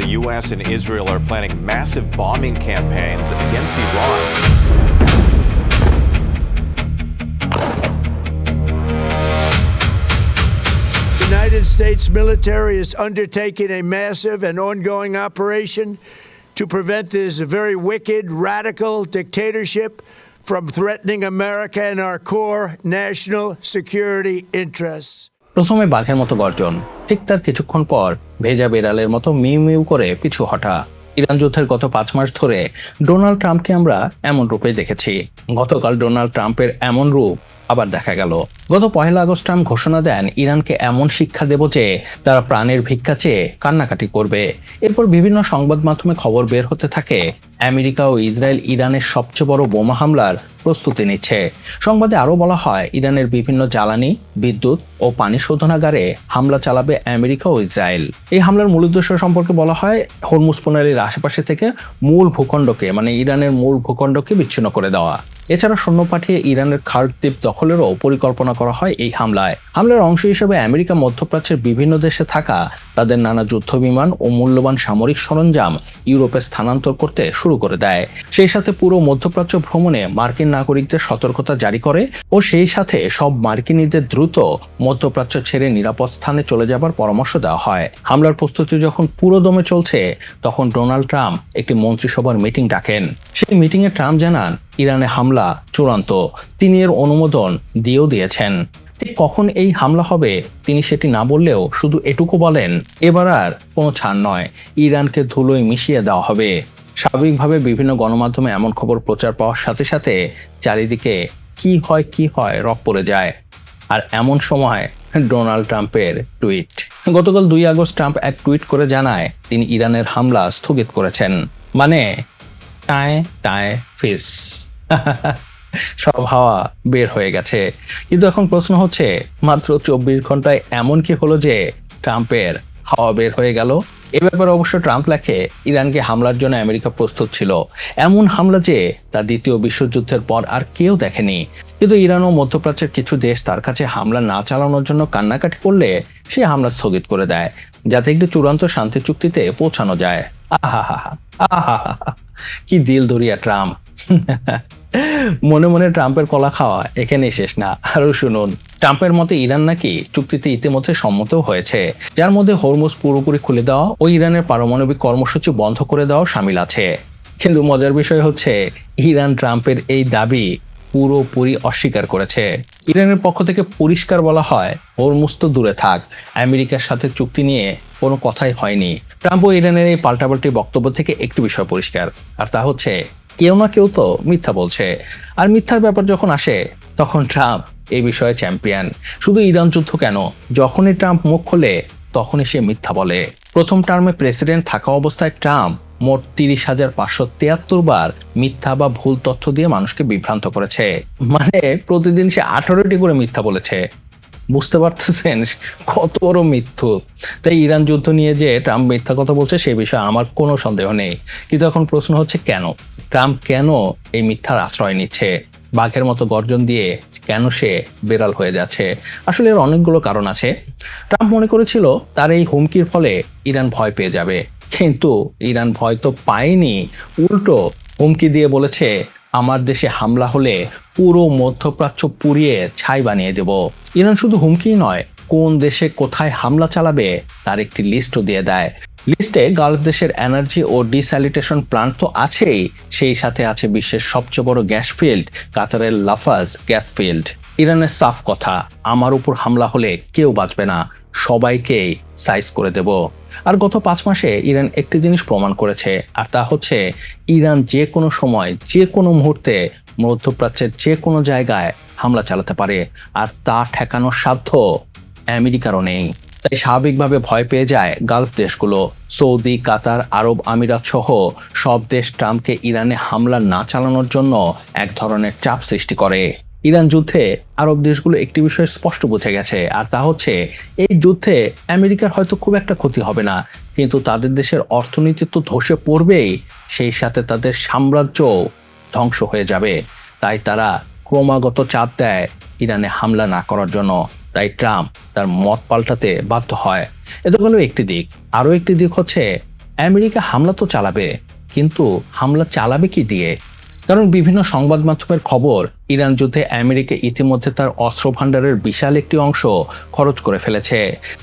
the U.S. and Israel are planning massive bombing campaigns against Iran. The United States military is undertaking a massive and ongoing operation to prevent this very wicked, radical dictatorship from threatening America and our core national security interests. প্রথমে বাঘের মতো গর্জন, ঠিক তার কিছুক্ষণ পর ভেজা বেড়ালের মতো মিউ মিউ করে পিছু হটা। ইরান যুদ্ধের গত 5 মাস ধরে ডোনাল্ড ট্রাম্পকে আমরা এমন রূপে দেখেছি। গতকাল ডোনাল্ড ট্রাম্পের এমন রূপ আবার দেখা গেল। গত 1 আগস্ট ট্রাম্প ঘোষণা দেন ইরানকে এমন শিক্ষা দেব যে তারা প্রাণের ভিক্ষা চেয়ে কান্নাকাটি করবে। এরপর বিভিন্ন সংবাদ মাধ্যমে খবর বের হতে থাকে আমেরিকা ও ইসরায়েল ইরানের সবচেয়ে বড় বোমা হামলার প্রস্তুতি নিচ্ছে। সংবাদে আরও বলা হয় ইরানের বিভিন্ন জ্বালানি, বিদ্যুৎ ও পানি শোধনাগারে হামলা চালাবে আমেরিকা ও ইসরায়েল। এই হামলার মূল উদ্দেশ্য সম্পর্কে বলা হয় হরমুজ প্রণালীর আশেপাশে থেকে মূল ভূখণ্ডকে ইরানের মূল ভূখণ্ডকে বিচ্ছিন্ন করে দেওয়া। এছাড়া সৈন্য পাঠিয়ে ইরানের খার্ড দ্বীপ দখলেরও পরিকল্পনা করা হয় এই হামলার অংশ হিসেবে আমেরিকা মধ্যপ্রাচ্যের বিভিন্ন দেশে থাকা তাদের নানা যুদ্ধ বিমান ও মূল্যবান সামরিক সরঞ্জাম ইউরোপে স্থানান্তর করতে শুরু করে দেয়। সেই সাথে পুরো মধ্যপ্রাচ্য ভ্রমণে মার্কিন নাগরিকদের সতর্কতা জারি করে ও সেই সাথে সব মার্কিনীদের দ্রুত মধ্যপ্রাচ্য ছেড়ে নিরাপদ স্থানে চলে যাবার পরামর্শ দেওয়া হয়। হামলার প্রস্তুতি যখন পুরো দমে চলছে তখন ডোনাল্ড ট্রাম্প একটি মন্ত্রিসভার মিটিং ডাকেন। সেই মিটিংয়ে ট্রাম্প জানান ইরানে হামলা চূড়ান্ত, তিনি এর অনুমোদন দিয়েছেন। ঠিক কখন এই হামলা হবে তিনি সেটি না বললেও শুধু এটুকু বলেন এবার আর কোনো ছাড় নয়, ইরানকে ধুলোয় মিশিয়ে দেওয়া হবে। স্বাভাবিকভাবে বিভিন্ন গণমাধ্যমে এমন খবর প্রচার পাওয়ার সাথে সাথে চারিদিকে কি হয় রব পড়ে যায়। আর এমন সময় ডোনাল্ড ট্রাম্পের টুইট। গতকাল 2 আগস্ট ট্রাম্প এক টুইট করে জানায় তিনি ইরানের হামলা স্থগিত করেছেন। টায় ফিস সব হাওয়া বের হয়ে গেছে। কিন্তু এখন প্রশ্ন হচ্ছে মাত্র 24 ঘন্টায় এমন কি হলো যে ট্রাম্পের হাওয়া বের হয়ে গেল? এ ব্যাপারে অবশ্য ট্রাম্প লেখে ইরানকে হামলার জন্য আমেরিকা প্রস্তুত ছিল, এমন হামলা যে তার দ্বিতীয় বিশ্বযুদ্ধের পর আর কেউ দেখেনি। কিন্তু ইরান ও মধ্যপ্রাচ্যের কিছু দেশ তার কাছে হামলা না চালানোর জন্য কান্নাকাটি করলে সে হামলা স্থগিত করে দেয় যাতে একটি চূড়ান্ত শান্তি চুক্তিতে পৌঁছানো যায়। আহা কি দিল দরিয়া ট্রাম্প। মনে মনে ট্রাম্পের কলা খাওয়া এখানেই শেষ না, আরো শুনুন। ট্রাম্পের মতে ইরান নাকি চুক্তিতে ইতিমধ্যে সম্মত হয়েছে, যার মধ্যে হরমুজ পুরোপুরি খুলে দেওয়া ও ইরানের পারমাণবিক কর্মসূচি বন্ধ করে দেওয়া শামিল আছে। কিন্তু মজার বিষয় হচ্ছে ইরান ট্রাম্পের এই দাবি পুরোপুরি অস্বীকার করেছে। ইরানের পক্ষ থেকে পরিষ্কার বলা হয় হরমুজ তো দূরে থাক, আমেরিকার সাথে চুক্তি নিয়ে কোনো কথাই হয়নি। ট্রাম্প ও ইরানের এই পাল্টাপাল্টি বক্তব্য থেকে একটি বিষয় পরিষ্কার, আর তা হচ্ছে কেউ না কেউ তো মিথ্যা বলছে। আর মিথ্যার ব্যাপার যখন আসে তখন ট্রাম্প এই বিষয়ে চ্যাম্পিয়ন। শুধু ইরান যুদ্ধ কেন, যখনই ট্রাম্প মুখ খোলে তখনই সে মিথ্যা বলে। প্রথম টার্মে প্রেসিডেন্ট থাকা অবস্থায় ট্রাম্প মোট 30,573 বার মিথ্যা বা ভুল তথ্য দিয়ে মানুষকে বিভ্রান্ত করেছে। প্রতিদিন সে 18টি করে মিথ্যা বলেছে। বুঝতে পারতেছেন কত বড় মিথ্যু। তাই ইরান যুদ্ধ নিয়ে যে ট্রাম্প মিথ্যা কথা বলছে সে বিষয়ে আমার কোনো সন্দেহ নেই। কিন্তু এখন প্রশ্ন হচ্ছে ট্রাম্প কেন এই মিথ্যার আশ্রয় নিচ্ছে? বাঘের মতো গর্জন দিয়ে কেন সে বেড়াল হয়ে যাচ্ছে? আসলে এর অনেকগুলো কারণ আছে। ট্রাম্প মনে করেছিল তার এই হুমকির ফলে ইরান ভয় পেয়ে যাবে, কিন্তু ইরান ভয় তো পায়নি, উল্টো হুমকি দিয়ে বলেছে আমার দেশে হামলা হলে পুরো মধ্যপ্রাচ্য পুড়িয়ে ছাই বানিয়ে দেব। ইরান শুধু হুমকি নয়, কোন দেশে কোথায় হামলা চালাবে তার একটি লিস্টও দিয়ে দেয়। লিস্টে গালফ দেশের এনার্জি ও ডিস্যালিটেশন প্লান্ট তো আছেই, সেই সাথে আছে বিশ্বের সবচেয়ে বড় গ্যাস ফিল্ড কাতারের লাফাজ গ্যাস ফিল্ড। ইরানের সাফ কথা, আমার উপর হামলা হলে কেউ বাঁচবে না, সবাইকেই সাইজ করে দেব। আর গত 5 মাসে ইরান একটি জিনিস প্রমাণ করেছে, আর তা হচ্ছে ইরান যে কোনো সময় যে কোনো মুহূর্তে মধ্যপ্রাচ্যের যে কোনো জায়গায় হামলা চালাতে পারে, আর তা ঠেকানোর সাধ্য আমেরিকারও নেই। তাই স্বাভাবিকভাবে ভয় পেয়ে যায় গালফ দেশগুলো। সৌদি, কাতার, আরব আমিরাত সহ সব দেশ ট্রাম্পকে ইরানে হামলা না চালানোর জন্য এক ধরনের চাপ সৃষ্টি করে। ইরান যুদ্ধে আরব দেশগুলো একটি বিষয় স্পষ্ট বুঝে গেছে, আর তা হচ্ছে এই যুদ্ধে আমেরিকার হয়তো খুব একটা ক্ষতি হবে না, কিন্তু তাদের দেশের অর্থনীতি তো ধসে পড়বেই, সেই সাথে তাদের সাম্রাজ্য ধ্বংস হয়ে যাবে। তাই তারা ক্রমাগত চাপ দেয় ইরানে হামলা না করার জন্য। তাই ট্রাম্প তার মত পাল্টাতে বাধ্য হয়। এ তো গেল একটি দিক। আরও একটি দিক হচ্ছে আমেরিকা হামলা তো চালাবে, কিন্তু হামলা চালাবে কি দিয়ে? কারণ বিভিন্ন সংবাদ মাধ্যমের খবর, ইরান যুদ্ধে আমেরিকা ইতিমধ্যে তার অস্ত্র ভাণ্ডারের বিশাল একটি অংশ খরচ করে ফেলেছে।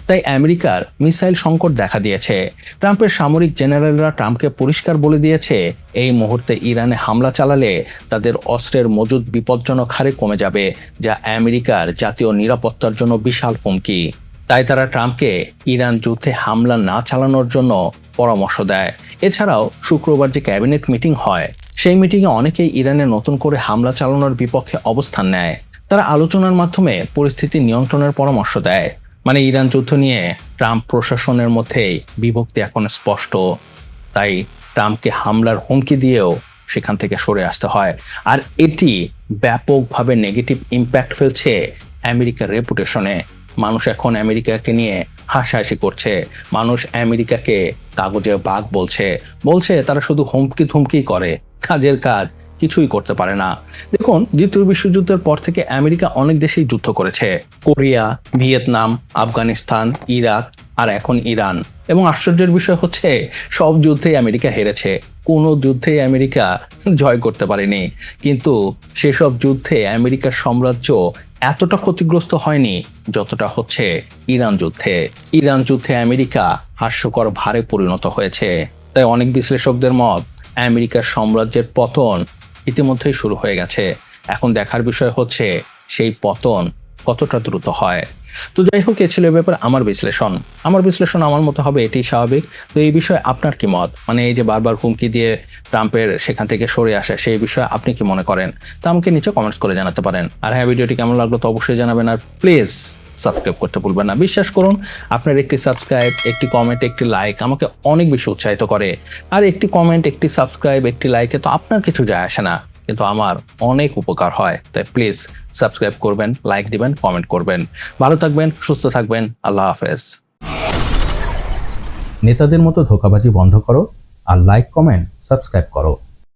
তাই আমেরিকার মিসাইল সংকট দেখা দিয়েছে। ট্রাম্পের সামরিক জেনারেলরা ট্রাম্পকে পরিষ্কার বলে দিয়েছে, এই মুহূর্তে ইরানে হামলা চালালে তাদের অস্ত্রের মজুদ বিপজ্জনক হারে কমে যাবে, যা আমেরিকার জাতীয় নিরাপত্তার জন্য বিশাল হুমকি। তাই তারা ট্রাম্পকে ইরান যুদ্ধে হামলা না চালানোর জন্য পরামর্শ দেয়। এছাড়াও শুক্রবার যে ক্যাবিনেট মিটিং হয়, সেই মিটিংয়ে অনেকেই ইরানে নতুন করে হামলা চালানোর বিপক্ষে অবস্থান নেয়। তারা আলোচনার মাধ্যমে পরিস্থিতি নিয়ন্ত্রণের পরামর্শ দেয়। মানে ইরান যুদ্ধ নিয়ে ট্রাম্প প্রশাসনের মধ্যেই বিভক্তি এখন স্পষ্ট। তাই ট্রাম্পকে হামলার হুমকি দিয়েও সেখান থেকে সরে আসতে হয়। আর এটি ব্যাপকভাবে নেগেটিভ ইম্প্যাক্ট ফেলছে আমেরিকার রেপুটেশনে। মানুষ এখন আমেরিকাকে নিয়ে হাসাহাসি করছে। মানুষ আমেরিকাকে কাগজে বাঘ বলছে তারা শুধু হুমকি ধুমকি করে, কাজের কাজ কিছুই করতে পারে না। দেখুন, দ্বিতীয় বিশ্বযুদ্ধের পর থেকে আমেরিকা অনেক দেশেই যুদ্ধ করেছে। কোরিয়া, ভিয়েতনাম, আফগানিস্তান, ইরাক আর এখন ইরান। এবং আশ্চর্যের বিষয় হচ্ছে, সব যুদ্ধেই আমেরিকা হেরেছে, কোনো যুদ্ধেই আমেরিকা জয় করতে পারেনি। কিন্তু সেসব যুদ্ধে আমেরিকার সাম্রাজ্য এতটা ক্ষতিগ্রস্ত হয়নি যতটা হচ্ছে ইরান যুদ্ধে। ইরান যুদ্ধে আমেরিকা হাস্যকর ভারে পরিণত হয়েছে। তাই অনেক বিশ্লেষকদের মত, আমেরিকার সাম্রাজ্যের পতন ইতিমধ্যেই শুরু হয়ে গেছে। এখন দেখার বিষয় হচ্ছে সেই পতন কতটা দ্রুত হয়। তো যাই হোক, এ ছিল এ ব্যাপারে আমার বিশ্লেষণ। আমার মতো হবে, এটি স্বাভাবিক। তো এই বিষয়ে আপনার কি মত? মানে এই যে বারবার হুমকি দিয়ে ট্রাম্পের সেখান থেকে সরে আসে, সেই বিষয়ে আপনি কি মনে করেন? তা আমাকে নিচে কমেন্টস করে জানাতে পারেন। আর হ্যাঁ, ভিডিওটি কেমন লাগলো তো অবশ্যই জানাবেন। আর প্লিজ সাবস্ক্রাইব করতে ভুলবেন না। বিশ্বাস করুন, আপনার একটি সাবস্ক্রাইব, একটি কমেন্ট, একটি লাইক আমাকে অনেক বেশি উৎসাহিত করে। আর একটি কমেন্ট, একটি সাবস্ক্রাইব, একটি লাইকে তো আপনার কিছু যায় আসে না, কিন্তু আমার অনেক উপকার হয়। তাই প্লিজ সাবস্ক্রাইব করবেন, লাইক দিবেন, কমেন্ট করবেন। ভালো থাকবেন, সুস্থ থাকবেন। আল্লাহ হাফেজ। নেতাদের মতো ধোঁকাবাজি বন্ধ করো আর লাইক, কমেন্ট, সাবস্ক্রাইব করো।